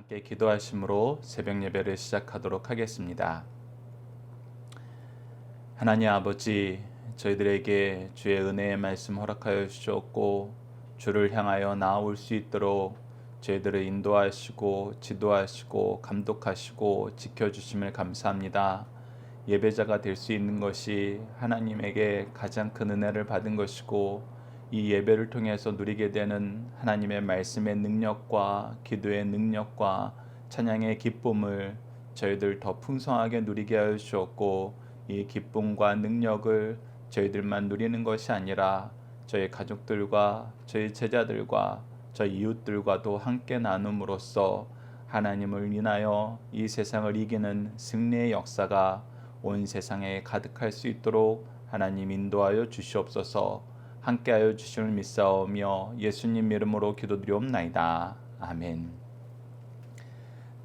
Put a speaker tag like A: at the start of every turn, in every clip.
A: 함께 기도하심으로 새벽 예배를 시작하도록 하겠습니다. 하나님 아버지, 저희들에게 주의 은혜의 말씀 허락하여 주셨고 주를 향하여 나아올 수 있도록 저희들을 인도하시고 지도하시고 감독하시고 지켜주심을 감사합니다. 예배자가 될 수 있는 것이 하나님에게 가장 큰 은혜를 받은 것이고 이 예배를 통해서 누리게 되는 하나님의 말씀의 능력과 기도의 능력과 찬양의 기쁨을 저희들 더 풍성하게 누리게 하여 주셨고 이 기쁨과 능력을 저희들만 누리는 것이 아니라 저희 가족들과 저희 제자들과 저희 이웃들과도 함께 나눔으로써 하나님을 인하여 이 세상을 이기는 승리의 역사가 온 세상에 가득할 수 있도록 하나님 인도하여 주시옵소서. 함께하여 주심을 믿사오며 예수님 이름으로 기도드리옵나이다. 아멘.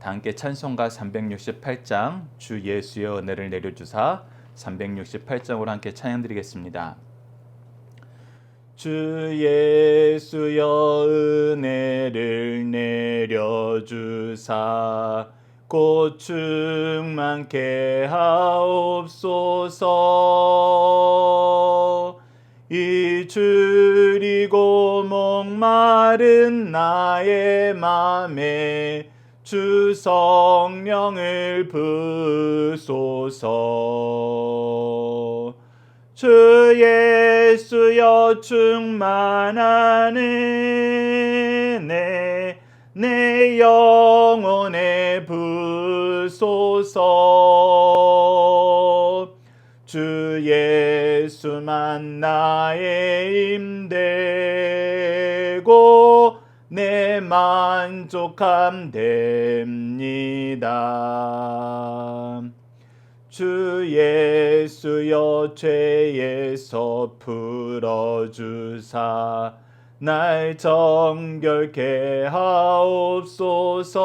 A: 다 함께 찬송가 368장 주 예수의 은혜를 내려주사 368장으로 함께 찬양드리겠습니다. 주 예수여 은혜를 내려주사 곧 충만케 하옵소서. 이 줄이고 목마른 나의 맘에 주 성령을 부소서. 주 예수여 충만한 은혜 내 영혼에 부소서. 주 예수만 나의 힘되고 내 만족함 됩니다. 주 예수여 죄에서 풀어주사 날 정결케 하옵소서.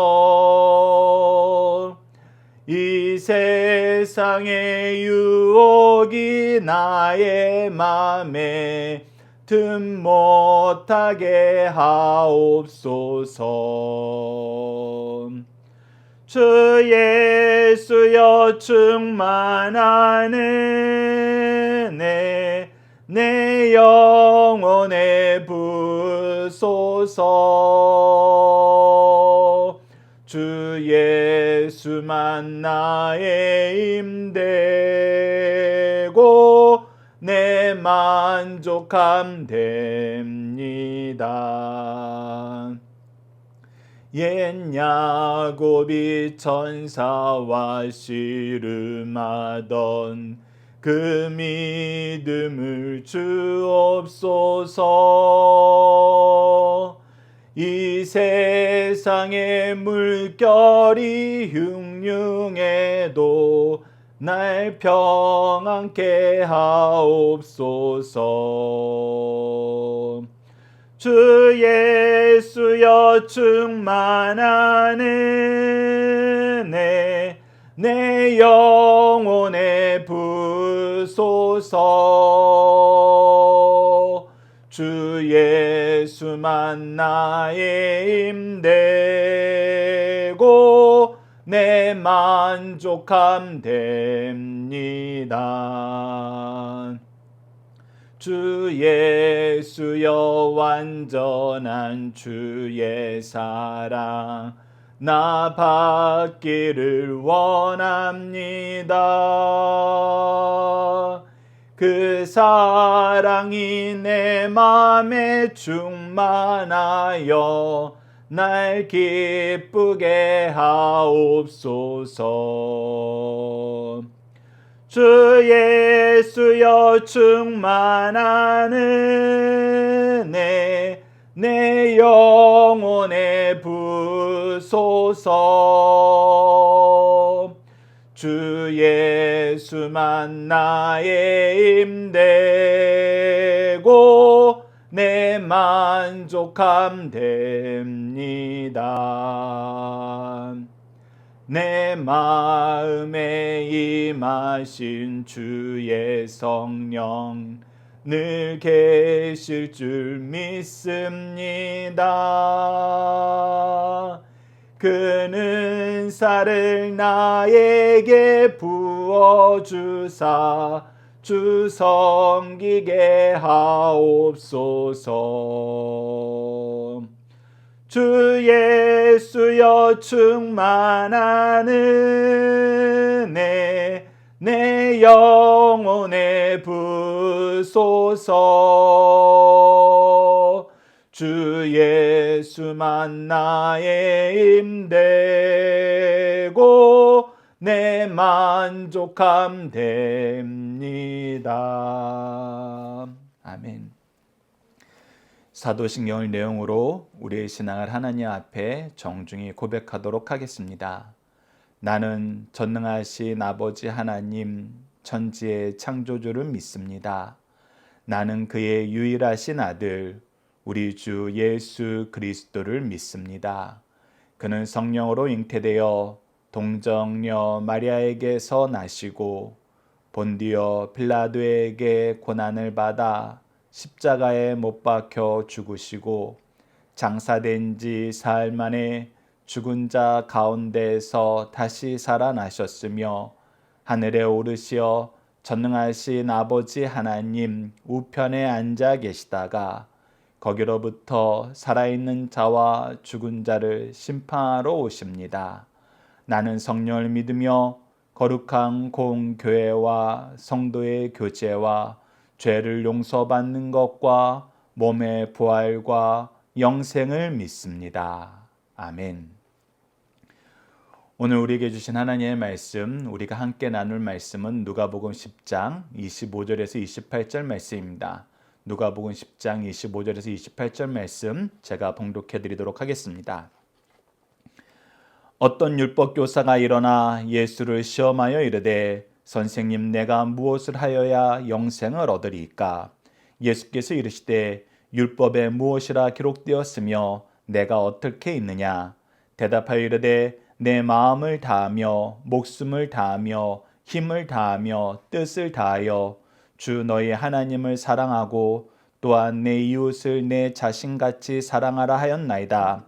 A: 이 세상의 유혹이 나의 맘에 틈 못하게 하옵소서. 주 예수여 충만한 은혜 내 영혼에 부소서. 주 예수만 나의 힘되고 내 만족함 됩니다. 옛 야곱이 천사와 씨름하던 그 믿음을 주옵소서. 이 세상의 물결이 흉흉해도 날 평안케 하옵소서. 주 예수여 충만한 은혜 내 영혼에 부소서. 주 예수만 나의 힘되고 내 만족함 됩니다. 주 예수여 완전한 주의 사랑 나 받기를 원합니다. 그 사랑이 내 맘에 충만하여 날 기쁘게 하옵소서. 주 예수여 충만한 은혜 내 영혼에 부소서. 주 예수만 나의 힘되고 내 만족함 됩니다. 내 마음에 임하신 주의 성령 늘 계실 줄 믿습니다. 그 은사를 나에게 부어주사 주 섬기게 하옵소서. 주 예수여 충만한 은혜 내 영혼에 부소서. 주 예수만 나의 힘되고 내 만족함 됩니다. 아멘. 사도신경을 내용으로 우리의 신앙을 하나님 앞에 정중히 고백하도록 하겠습니다. 나는 전능하신 아버지 하나님 천지의 창조주를 믿습니다. 나는 그의 유일하신 아들 우리 주 예수 그리스도를 믿습니다. 그는 성령으로 잉태되어 동정녀 마리아에게서 나시고 본디오 빌라도에게 고난을 받아 십자가에 못 박혀 죽으시고 장사된 지 사흘 만에 죽은 자 가운데서 다시 살아나셨으며 하늘에 오르시어 전능하신 아버지 하나님 우편에 앉아 계시다가 거기로부터 살아있는 자와 죽은 자를 심판하러 오십니다. 나는 성령을 믿으며 거룩한 공교회와 성도의 교제와 죄를 용서받는 것과 몸의 부활과 영생을 믿습니다. 아멘. 오늘 우리에게 주신 하나님의 말씀, 우리가 함께 나눌 말씀은 누가복음 10장 25절에서 28절 말씀입니다. 누가복음 10장 25절에서 28절 말씀 제가 봉독해 드리도록 하겠습니다. 어떤 율법교사가 일어나 예수를 시험하여 이르되 선생님 내가 무엇을 하여야 영생을 얻으리이까? 예수께서 이르시되 율법에 무엇이라 기록되었으며 내가 어떻게 있느냐? 대답하여 이르되 내 마음을 다하며 목숨을 다하며 힘을 다하며 뜻을 다하여 주 너희 하나님을 사랑하고 또한 내 이웃을 내 자신같이 사랑하라 하였나이다.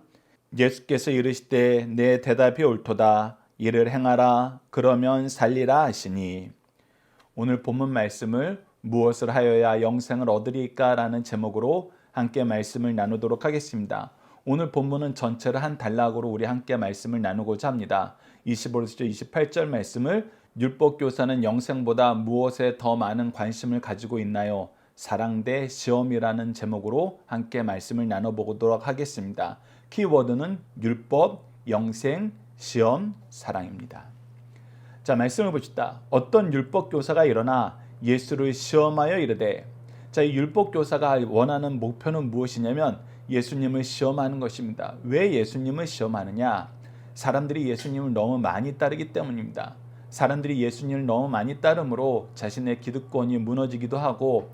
A: 예수께서 이르시되 내 대답이 옳도다. 이를 행하라. 그러면 살리라 하시니. 오늘 본문 말씀을 무엇을 하여야 영생을 얻으리까? 라는 제목으로 함께 말씀을 나누도록 하겠습니다. 오늘 본문은 전체를 한 단락으로 우리 함께 말씀을 나누고자 합니다. 25절에서 28절 말씀을 율법교사는 영생보다 무엇에 더 많은 관심을 가지고 있나요? 사랑 대 시험이라는 제목으로 함께 말씀을 나눠보도록 하겠습니다. 키워드는 율법, 영생, 시험, 사랑입니다. 자, 말씀을 봅시다. 어떤 율법교사가 일어나 예수를 시험하여 이르되, 자, 이 율법교사가 원하는 목표는 무엇이냐면 예수님을 시험하는 것입니다. 왜 예수님을 시험하느냐? 사람들이 예수님을 너무 많이 따르기 때문입니다. 사람들이 예수님을 너무 많이 따름으로 자신의 기득권이 무너지기도 하고,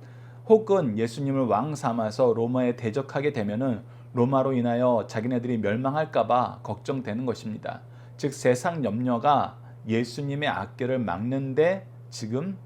A: 혹은 예수님을 왕 삼아서 로마에 대적하게 되면은 로마로 인하여 자기네들이 멸망할까봐 걱정되는 것입니다. 즉 세상 염려가 예수님의 앞길을 막는데 지금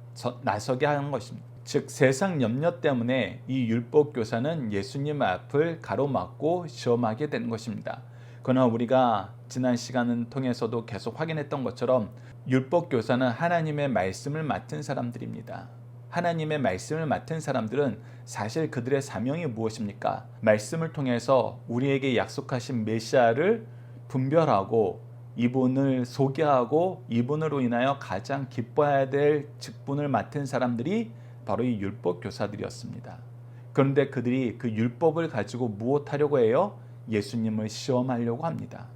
A: 나서게 하는 것입니다. 즉 세상 염려 때문에 이 율법교사는 예수님 앞을 가로막고 시험하게 되는 것입니다. 그러나 우리가 지난 시간을 통해서도 계속 확인했던 것처럼 율법교사는 하나님의 말씀을 맡은 사람들입니다. 하나님의 말씀을 맡은 사람들은 사실 그들의 사명이 무엇입니까? 말씀을 통해서 우리에게 약속하신 메시아를 분별하고 이분을 소개하고 이분으로 인하여 가장 기뻐해야 될 직분을 맡은 사람들이 바로 이 율법교사들이었습니다. 그런데 그들이 그 율법을 가지고 무엇하려고 해요? 예수님을 시험하려고 합니다.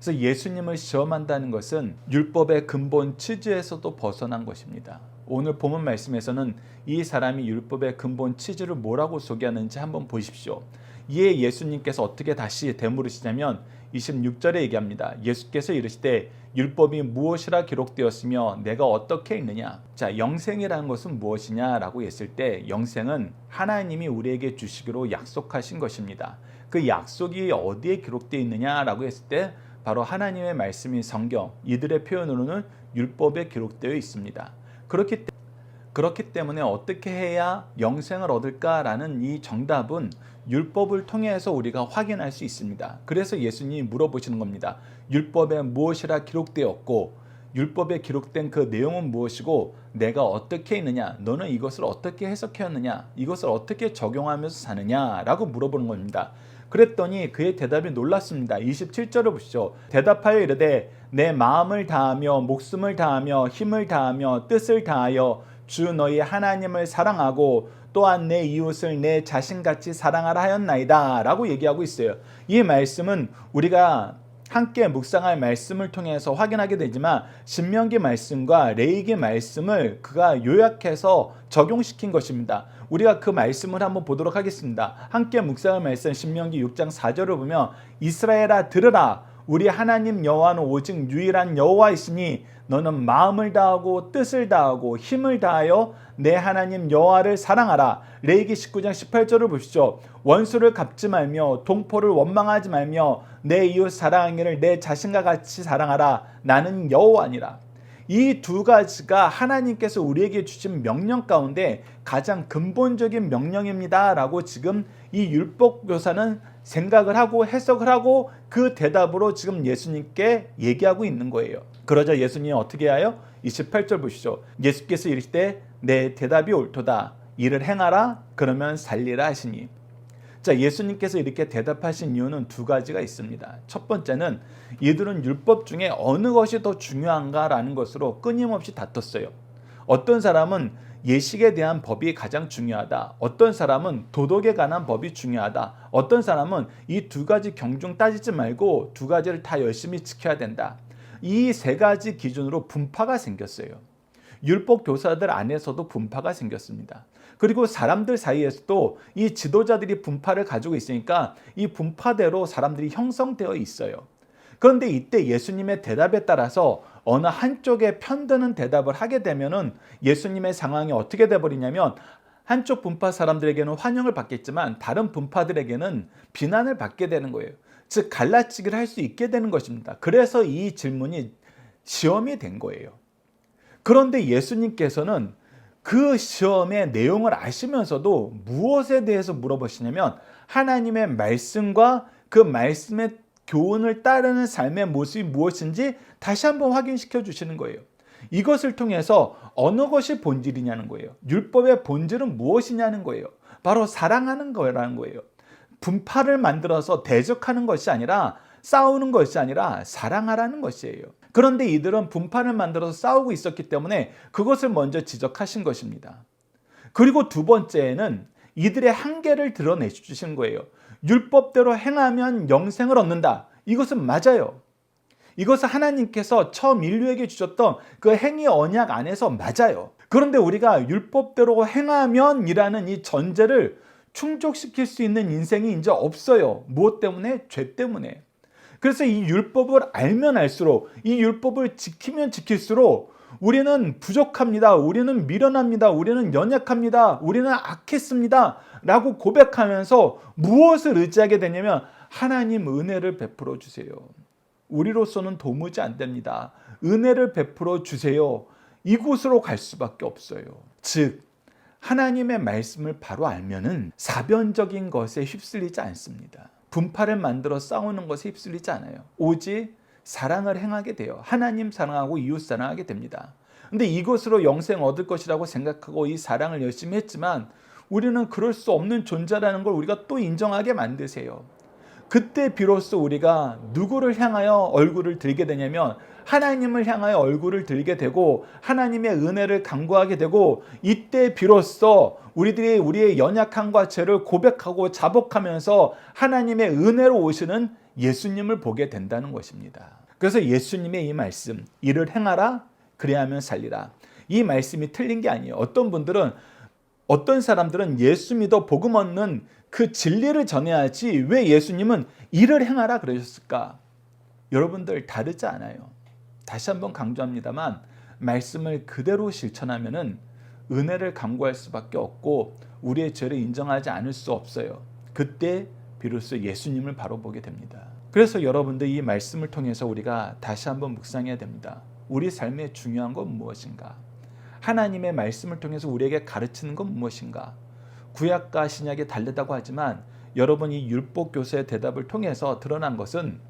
A: 그래서 예수님을 시험한다는 것은 율법의 근본 취지에서도 벗어난 것입니다. 오늘 본문 말씀에서는 이 사람이 율법의 근본 취지를 뭐라고 소개하는지 한번 보십시오. 이에 예수님께서 어떻게 다시 되물으시냐면 26절에 얘기합니다. 예수께서 이르시되 율법이 무엇이라 기록되었으며 내가 어떻게 읽느냐? 자, 영생이라는 것은 무엇이냐라고 했을 때 영생은 하나님이 우리에게 주시기로 약속하신 것입니다. 그 약속이 어디에 기록되어 있느냐라고 했을 때 바로 하나님의 말씀인 성경, 이들의 표현으로는 율법에 기록되어 있습니다. 그렇기 때문에 어떻게 해야 영생을 얻을까라는 이 정답은 율법을 통해서 우리가 확인할 수 있습니다. 그래서 예수님이 물어보시는 겁니다. 율법에 무엇이라 기록되었고 율법에 기록된 그 내용은 무엇이고 내가 어떻게 있느냐, 너는 이것을 어떻게 해석했느냐, 이것을 어떻게 적용하면서 사느냐라고 물어보는 겁니다. 그랬더니 그의 대답이 놀랐습니다. 27절을 보시죠. 대답하여 이르되 내 마음을 다하며 목숨을 다하며 힘을 다하며 뜻을 다하여 주 너희 하나님을 사랑하고 또한 내 이웃을 내 자신같이 사랑하라 하였나이다 라고 얘기하고 있어요. 이 말씀은 우리가 함께 묵상할 말씀을 통해서 확인하게 되지만 신명기 말씀과 레위기 말씀을 그가 요약해서 적용시킨 것입니다. 우리가 그 말씀을 한번 보도록 하겠습니다. 함께 묵상할 말씀 신명기 6장 4절을 보면 이스라엘아 들으라 우리 하나님 여호와는 오직 유일한 여호와이시니 너는 마음을 다하고 뜻을 다하고 힘을 다하여 내 하나님 여호와를 사랑하라. 레위기 19장 18절을 보시죠. 원수를 갚지 말며 동포를 원망하지 말며 내 이웃 사랑하기를 내 자신과 같이 사랑하라. 나는 여호와니라. 이 두 가지가 하나님께서 우리에게 주신 명령 가운데 가장 근본적인 명령입니다 라고 지금 이 율법 교사는 생각을 하고 해석을 하고 그 대답으로 지금 예수님께 얘기하고 있는 거예요. 그러자 예수님이 어떻게 하여? 28절 보시죠. 예수께서 이르시되 내 대답이 옳도다. 이를 행하라 그러면 살리라 하시니. 자, 예수님께서 이렇게 대답하신 이유는 두 가지가 있습니다. 첫 번째는 이들은 율법 중에 어느 것이 더 중요한가라는 것으로 끊임없이 다퉜어요. 어떤 사람은 예식에 대한 법이 가장 중요하다. 어떤 사람은 도덕에 관한 법이 중요하다. 어떤 사람은 이 두 가지 경중 따지지 말고 두 가지를 다 열심히 지켜야 된다. 이 세 가지 기준으로 분파가 생겼어요. 율법 교사들 안에서도 분파가 생겼습니다. 그리고 사람들 사이에서도 이 지도자들이 분파를 가지고 있으니까 이 분파대로 사람들이 형성되어 있어요. 그런데 이때 예수님의 대답에 따라서 어느 한쪽에 편드는 대답을 하게 되면은 예수님의 상황이 어떻게 돼버리냐면 한쪽 분파 사람들에게는 환영을 받겠지만 다른 분파들에게는 비난을 받게 되는 거예요. 즉 갈라치기를 할 수 있게 되는 것입니다. 그래서 이 질문이 시험이 된 거예요. 그런데 예수님께서는 그 시험의 내용을 아시면서도 무엇에 대해서 물어보시냐면 하나님의 말씀과 그 말씀의 교훈을 따르는 삶의 모습이 무엇인지 다시 한번 확인시켜 주시는 거예요. 이것을 통해서 어느 것이 본질이냐는 거예요. 율법의 본질은 무엇이냐는 거예요. 바로 사랑하는 거라는 거예요. 분파를 만들어서 대적하는 것이 아니라 싸우는 것이 아니라 사랑하라는 것이에요. 그런데 이들은 분파를 만들어서 싸우고 있었기 때문에 그것을 먼저 지적하신 것입니다. 그리고 두 번째는 이들의 한계를 드러내 주신 거예요. 율법대로 행하면 영생을 얻는다. 이것은 맞아요. 이것은 하나님께서 처음 인류에게 주셨던 그 행위 언약 안에서 맞아요. 그런데 우리가 율법대로 행하면 이라는 이 전제를 충족시킬 수 있는 인생이 이제 없어요. 무엇 때문에? 죄 때문에. 그래서 이 율법을 알면 알수록 이 율법을 지키면 지킬수록 우리는 부족합니다. 우리는 미련합니다. 우리는 연약합니다. 우리는 악했습니다. 라고 고백하면서 무엇을 의지하게 되냐면 하나님 은혜를 베풀어 주세요. 우리로서는 도무지 안 됩니다. 은혜를 베풀어 주세요. 이곳으로 갈 수밖에 없어요. 즉 하나님의 말씀을 바로 알면은 사변적인 것에 휩쓸리지 않습니다. 분파를 만들어 싸우는 것에 휩쓸리지 않아요. 오직 사랑을 행하게 돼요. 하나님 사랑하고 이웃 사랑하게 됩니다. 근데 이것으로 영생 얻을 것이라고 생각하고 이 사랑을 열심히 했지만 우리는 그럴 수 없는 존재라는 걸 우리가 또 인정하게 만드세요. 그때 비로소 우리가 누구를 향하여 얼굴을 들게 되냐면 하나님을 향하여 얼굴을 들게 되고 하나님의 은혜를 간구하게 되고 이때 비로소 우리들이 우리의 연약함과 죄를 고백하고 자복하면서 하나님의 은혜로 오시는 예수님을 보게 된다는 것입니다. 그래서 예수님의 이 말씀, 이를 행하라 그래야 하면 살리라. 이 말씀이 틀린 게 아니에요. 어떤 사람들은 예수 믿어 복음 얻는 그 진리를 전해야지 왜 예수님은 이를 행하라 그러셨을까? 여러분들 다르지 않아요. 다시 한번 강조합니다만 말씀을 그대로 실천하면은 은혜를 간구할 수밖에 없고 우리의 죄를 인정하지 않을 수 없어요. 그때 비로소 예수님을 바로 보게 됩니다. 그래서 여러분들 이 말씀을 통해서 우리가 다시 한번 묵상해야 됩니다. 우리 삶의 중요한 건 무엇인가? 하나님의 말씀을 통해서 우리에게 가르치는 건 무엇인가? 구약과 신약이 다르다고 하지만 여러분 이 율법 교사의 대답을 통해서 드러난 것은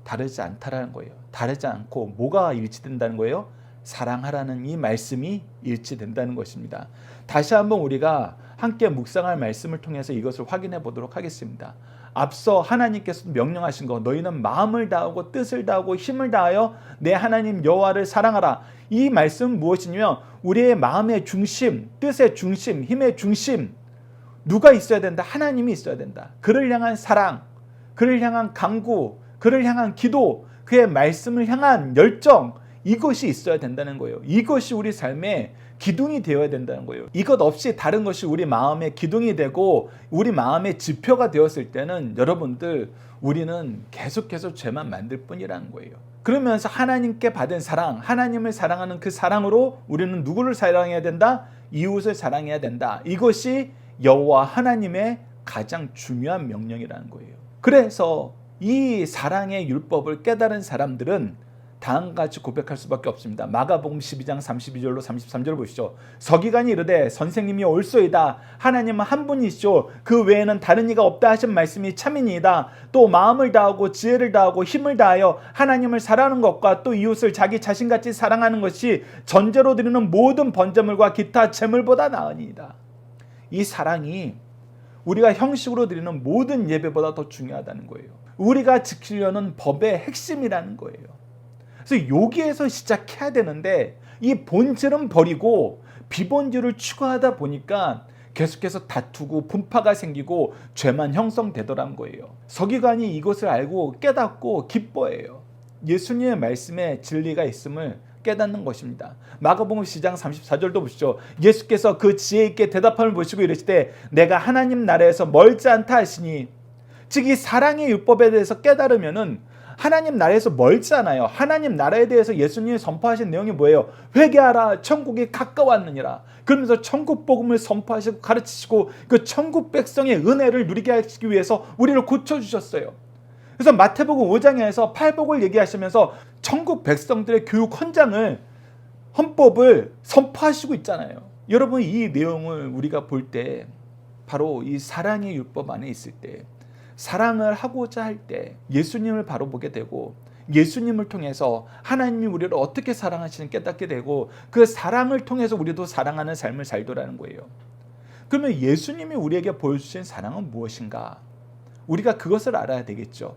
A: 다르지 않다라는 거예요. 다르지 않고 뭐가 일치된다는 거예요? 사랑하라는 이 말씀이 일치된다는 것입니다. 다시 한번 우리가 함께 묵상할 말씀을 통해서 이것을 확인해 보도록 하겠습니다. 앞서 하나님께서 명령하신 거, 너희는 마음을 다하고 뜻을 다하고 힘을 다하여 내 하나님 여호와를 사랑하라. 이 말씀은 무엇이냐면 우리의 마음의 중심, 뜻의 중심, 힘의 중심, 누가 있어야 된다? 하나님이 있어야 된다. 그를 향한 사랑, 그를 향한 간구, 그를 향한 기도, 그의 말씀을 향한 열정, 이것이 있어야 된다는 거예요. 이것이 우리 삶의 기둥이 되어야 된다는 거예요. 이것 없이 다른 것이 우리 마음의 기둥이 되고 우리 마음의 지표가 되었을 때는 여러분들 우리는 계속해서 죄만 만들 뿐이라는 거예요. 그러면서 하나님께 받은 사랑, 하나님을 사랑하는 그 사랑으로 우리는 누구를 사랑해야 된다? 이웃을 사랑해야 된다. 이것이 여호와 하나님의 가장 중요한 명령이라는 거예요. 그래서 이 사랑의 율법을 깨달은 사람들은 다음과 같이 고백할 수밖에 없습니다. 마가복음 12장 32절로 33절 보시죠. 서기관이 이르되 선생님이 옳소이다. 하나님은 한 분이시오. 그 외에는 다른 이가 없다 하신 말씀이 참이니이다. 또 마음을 다하고 지혜를 다하고 힘을 다하여 하나님을 사랑하는 것과 또 이웃을 자기 자신같이 사랑하는 것이 전제로 드리는 모든 번제물과 기타 제물보다 나으니이다. 이 사랑이 우리가 형식으로 드리는 모든 예배보다 더 중요하다는 거예요. 우리가 지키려는 법의 핵심이라는 거예요. 그래서 여기에서 시작해야 되는데 이 본질은 버리고 비본질을 추구하다 보니까 계속해서 다투고 분파가 생기고 죄만 형성되더란 거예요. 서기관이 이것을 알고 깨닫고 기뻐해요. 예수님의 말씀에 진리가 있음을 깨닫는 것입니다. 마가복음 10장 34절도 보시죠. 예수께서 그 지혜 있게 대답함을 보시고 이르시되 내가 하나님 나라에서 멀지 않다 하시니, 즉 이 사랑의 율법에 대해서 깨달으면은 하나님 나라에서 멀지 않아요. 하나님 나라에 대해서 예수님이 선포하신 내용이 뭐예요? 회개하라, 천국이 가까웠느니라. 그러면서 천국 복음을 선포하시고 가르치시고 그 천국 백성의 은혜를 누리게 하시기 위해서 우리를 고쳐주셨어요. 그래서 마태복음 5장에서 팔복을 얘기하시면서 천국 백성들의 교육 헌장을, 헌법을 선포하시고 있잖아요. 여러분 이 내용을 우리가 볼 때 바로 이 사랑의 율법 안에 있을 때, 사랑을 하고자 할 때 예수님을 바로 보게 되고 예수님을 통해서 하나님이 우리를 어떻게 사랑하시는 깨닫게 되고 그 사랑을 통해서 우리도 사랑하는 삶을 살더라는 거예요. 그러면 예수님이 우리에게 보여주신 사랑은 무엇인가? 우리가 그것을 알아야 되겠죠.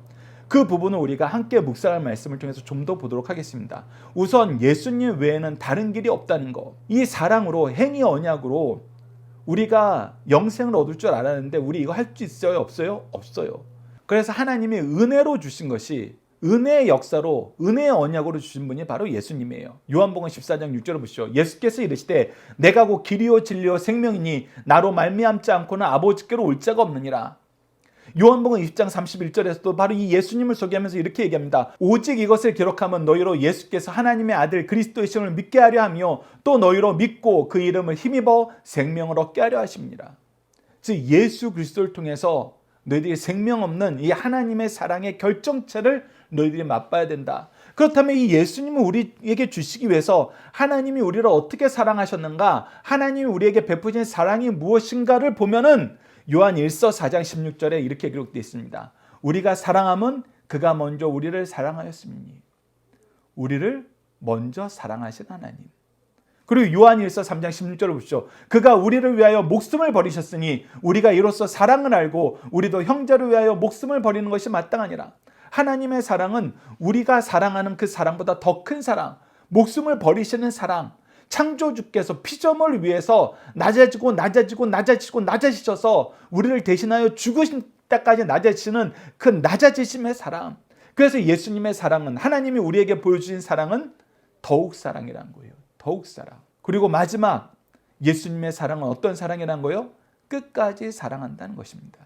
A: 그 부분을 우리가 함께 묵상할 말씀을 통해서 좀 더 보도록 하겠습니다. 우선 예수님 외에는 다른 길이 없다는 거. 이 사랑으로, 행위 언약으로 우리가 영생을 얻을 줄 알았는데 우리 이거 할 수 있어요? 없어요? 없어요. 그래서 하나님이 은혜로 주신 것이, 은혜의 역사로, 은혜의 언약으로 주신 분이 바로 예수님이에요. 요한복음 14장 6절을 보시죠. 예수께서 이르시되 내가 곧 길이요 진리요 생명이니 나로 말미암지 않고는 아버지께로 올 자가 없느니라. 요한복음 20장 31절에서도 바로 이 예수님을 소개하면서 이렇게 얘기합니다. 오직 이것을 기록하면 너희로 예수께서 하나님의 아들 그리스도이심을 믿게 하려 하며 또 너희로 믿고 그 이름을 힘입어 생명을 얻게 하려 하십니다. 즉 예수 그리스도를 통해서 너희들이 생명 없는 이 하나님의 사랑의 결정체를 너희들이 맛봐야 된다. 그렇다면 이 예수님을 우리에게 주시기 위해서 하나님이 우리를 어떻게 사랑하셨는가, 하나님이 우리에게 베푸신 사랑이 무엇인가를 보면은 요한 1서 4장 16절에 이렇게 기록되어 있습니다. 우리가 사랑함은 그가 먼저 우리를 사랑하였음이니. 우리를 먼저 사랑하신 하나님. 그리고 요한 1서 3장 16절을 보시죠. 그가 우리를 위하여 목숨을 버리셨으니 우리가 이로써 사랑을 알고 우리도 형제를 위하여 목숨을 버리는 것이 마땅하니라. 하나님의 사랑은 우리가 사랑하는 그 사랑보다 더 큰 사랑, 목숨을 버리시는 사랑, 창조주께서 피조물을 위해서 낮아지셔서 우리를 대신하여 죽으신 때까지 낮아지시는 그 낮아지심의 사랑. 그래서 예수님의 사랑은, 하나님이 우리에게 보여주신 사랑은 더욱 사랑이라는 거예요. 더욱 사랑. 그리고 마지막, 예수님의 사랑은 어떤 사랑이라는 거예요? 끝까지 사랑한다는 것입니다.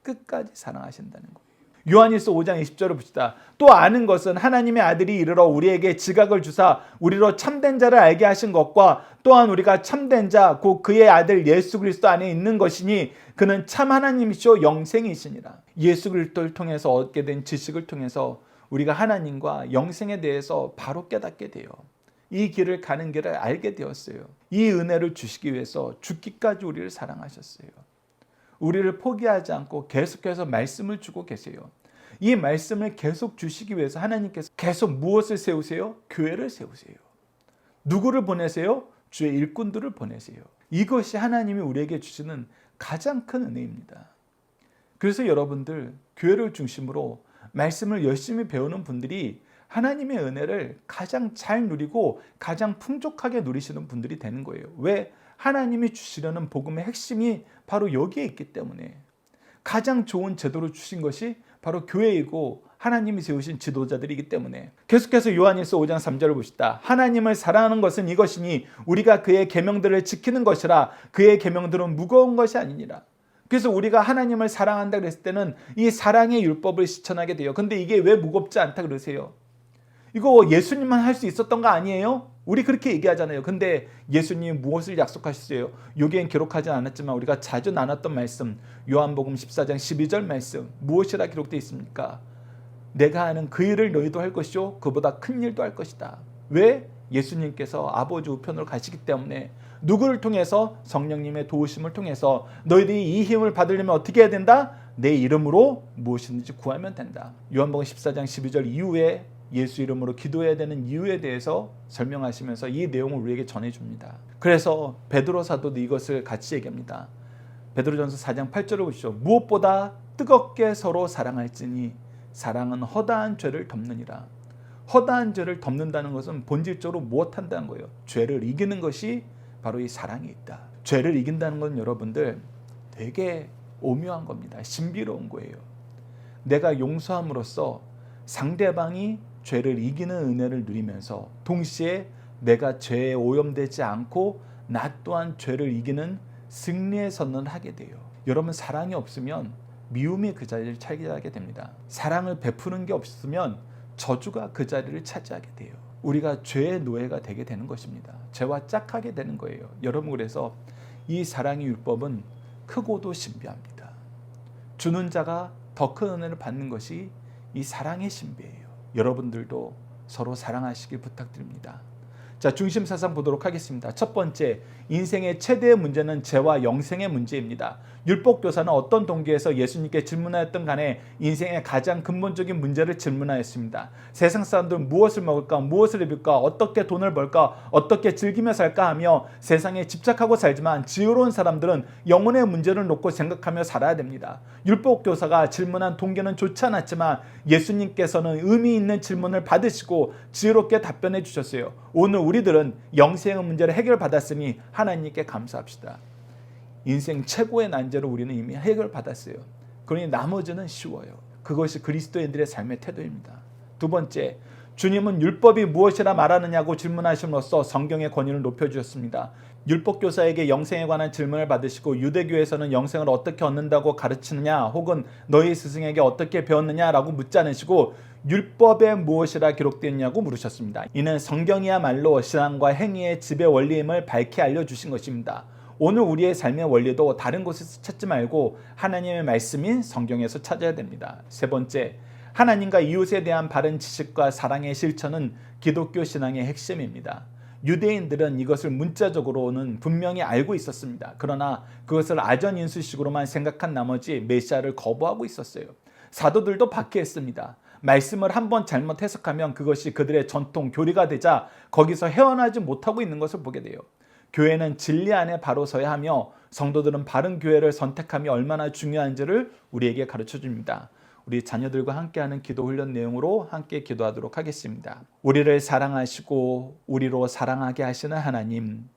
A: 끝까지 사랑하신다는 거예요. 요한일서 5장 20절을 봅시다. 또 아는 것은 하나님의 아들이 이르러 우리에게 지각을 주사 우리로 참된 자를 알게 하신 것과 또한 우리가 참된 자 곧 그의 아들 예수 그리스도 안에 있는 것이니 그는 참 하나님이시오 영생이시니라. 예수 그리스도를 통해서 얻게 된 지식을 통해서 우리가 하나님과 영생에 대해서 바로 깨닫게 돼요. 이 길을 가는 길을 알게 되었어요. 이 은혜를 주시기 위해서 죽기까지 우리를 사랑하셨어요. 우리를 포기하지 않고 계속해서 말씀을 주고 계세요. 이 말씀을 계속 주시기 위해서 하나님께서 계속 무엇을 세우세요? 교회를 세우세요. 누구를 보내세요? 주의 일꾼들을 보내세요. 이것이 하나님이 우리에게 주시는 가장 큰 은혜입니다. 그래서 여러분들 교회를 중심으로 말씀을 열심히 배우는 분들이 하나님의 은혜를 가장 잘 누리고 가장 풍족하게 누리시는 분들이 되는 거예요. 왜? 하나님이 주시려는 복음의 핵심이 바로 여기에 있기 때문에 가장 좋은 제도를 주신 것이 바로 교회이고 하나님이 세우신 지도자들이기 때문에 계속해서 요한일서 5장 3절을 보시다. 하나님을 사랑하는 것은 이것이니 우리가 그의 계명들을 지키는 것이라 그의 계명들은 무거운 것이 아니니라. 그래서 우리가 하나님을 사랑한다 그랬을 때는 이 사랑의 율법을 실천하게 돼요. 근데 이게 왜 무겁지 않다 그러세요? 이거 예수님만 할 수 있었던 거 아니에요? 우리 그렇게 얘기하잖아요. 근데 예수님 무엇을 약속하셨어요? 여기엔 기록하지 않았지만 우리가 자주 나눴던 말씀, 요한복음 14장 12절 말씀, 무엇이라 기록되어 있습니까? 내가 하는 그 일을 너희도 할 것이요 그보다 큰 일도 할 것이다. 왜? 예수님께서 아버지 우편으로 가시기 때문에. 누구를 통해서? 성령님의 도우심을 통해서. 너희들이 이 힘을 받으려면 어떻게 해야 된다? 내 이름으로 무엇이든지 구하면 된다. 요한복음 14장 12절 이후에 예수 이름으로 기도해야 되는 이유에 대해서 설명하시면서 이 내용을 우리에게 전해줍니다. 그래서 베드로 사도도 이것을 같이 얘기합니다. 베드로전서 4장 8절을 보시죠. 무엇보다 뜨겁게 서로 사랑할지니 사랑은 허다한 죄를 덮느니라. 허다한 죄를 덮는다는 것은 본질적으로 무엇한다는 거예요? 죄를 이기는 것이 바로 이 사랑이 있다. 죄를 이긴다는 건 여러분들 되게 오묘한 겁니다. 신비로운 거예요. 내가 용서함으로써 상대방이 죄를 이기는 은혜를 누리면서 동시에 내가 죄에 오염되지 않고 나 또한 죄를 이기는 승리의 선언을 하게 돼요. 여러분 사랑이 없으면 미움이 그 자리를 차지하게 됩니다. 사랑을 베푸는 게 없으면 저주가 그 자리를 차지하게 돼요. 우리가 죄의 노예가 되게 되는 것입니다. 죄와 짝하게 되는 거예요. 여러분 그래서 이 사랑의 율법은 크고도 신비합니다. 주는 자가 더 큰 은혜를 받는 것이 이 사랑의 신비예요. 여러분들도 서로 사랑하시길 부탁드립니다. 자, 중심 사상 보도록 하겠습니다. 첫 번째, 인생의 최대의 문제는 죄와 영생의 문제입니다. 율법교사는 어떤 동기에서 예수님께 질문하였던 간에 인생의 가장 근본적인 문제를 질문하였습니다. 세상 사람들은 무엇을 먹을까, 무엇을 입을까, 어떻게 돈을 벌까, 어떻게 즐기며 살까 하며 세상에 집착하고 살지만 지혜로운 사람들은 영혼의 문제를 놓고 생각하며 살아야 됩니다. 율법교사가 질문한 동기는 좋지 않았지만 예수님께서는 의미 있는 질문을 받으시고 지혜롭게 답변해 주셨어요. 오늘 우리들은 영생의 문제를 해결받았으니 하나님께 감사합시다. 인생 최고의 난제를 우리는 이미 해결받았어요. 그러니 나머지는 쉬워요. 그것이 그리스도인들의 삶의 태도입니다. 두 번째, 주님은 율법이 무엇이라 말하느냐고 질문하심으로써 성경의 권위를 높여주셨습니다. 율법교사에게 영생에 관한 질문을 받으시고 유대교에서는 영생을 어떻게 얻는다고 가르치느냐 혹은 너희 스승에게 어떻게 배웠느냐라고 묻지 않으시고 율법에 무엇이라 기록되었냐고 물으셨습니다. 이는 성경이야말로 신앙과 행위의 지배 원리임을 밝히 알려주신 것입니다. 오늘 우리의 삶의 원리도 다른 곳에서 찾지 말고 하나님의 말씀인 성경에서 찾아야 됩니다. 세 번째, 하나님과 이웃에 대한 바른 지식과 사랑의 실천은 기독교 신앙의 핵심입니다. 유대인들은 이것을 문자적으로는 분명히 알고 있었습니다. 그러나 그것을 아전인수식으로만 생각한 나머지 메시아를 거부하고 있었어요. 사도들도 박해했습니다. 말씀을 한번 잘못 해석하면 그것이 그들의 전통 교리가 되자 거기서 헤어나지 못하고 있는 것을 보게 돼요. 교회는 진리 안에 바로 서야 하며 성도들은 바른 교회를 선택함이 얼마나 중요한지를 우리에게 가르쳐 줍니다. 우리 자녀들과 함께하는 기도 훈련 내용으로 함께 기도하도록 하겠습니다. 우리를 사랑하시고 우리로 사랑하게 하시는 하나님,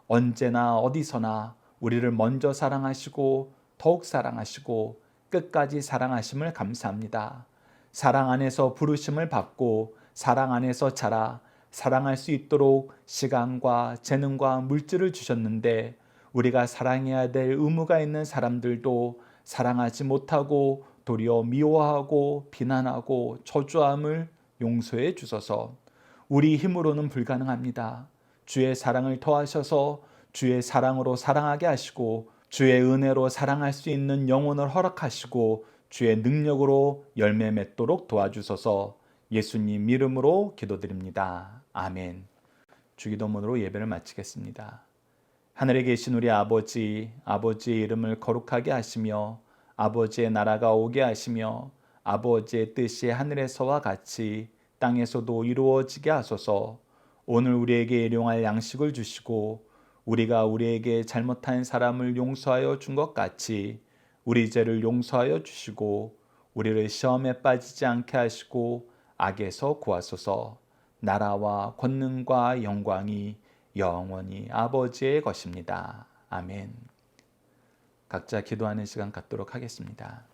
A: 언제나 어디서나 우리를 먼저 사랑하시고 더욱 사랑하시고 끝까지 사랑하심을 감사합니다. 사랑 안에서 부르심을 받고 사랑 안에서 자라 사랑할 수 있도록 시간과 재능과 물질을 주셨는데 우리가 사랑해야 될 의무가 있는 사람들도 사랑하지 못하고 도리어 미워하고 비난하고 저주함을 용서해 주소서. 우리 힘으로는 불가능합니다. 주의 사랑을 더하셔서 주의 사랑으로 사랑하게 하시고 주의 은혜로 사랑할 수 있는 영혼을 허락하시고 주의 능력으로 열매 맺도록 도와주소서. 예수님 이름으로 기도드립니다. 아멘. 주기도문으로 예배를 마치겠습니다. 하늘에 계신 우리 아버지, 아버지의 이름을 거룩하게 하시며 아버지의 나라가 오게 하시며 아버지의 뜻이 하늘에서와 같이 땅에서도 이루어지게 하소서. 오늘 우리에게 일용할 양식을 주시고 우리가 우리에게 잘못한 사람을 용서하여 준 것 같이 우리 죄를 용서하여 주시고 우리를 시험에 빠지지 않게 하시고 악에서 구하소서. 나라와 권능과 영광이 영원히 아버지의 것입니다. 아멘. 각자 기도하는 시간 갖도록 하겠습니다.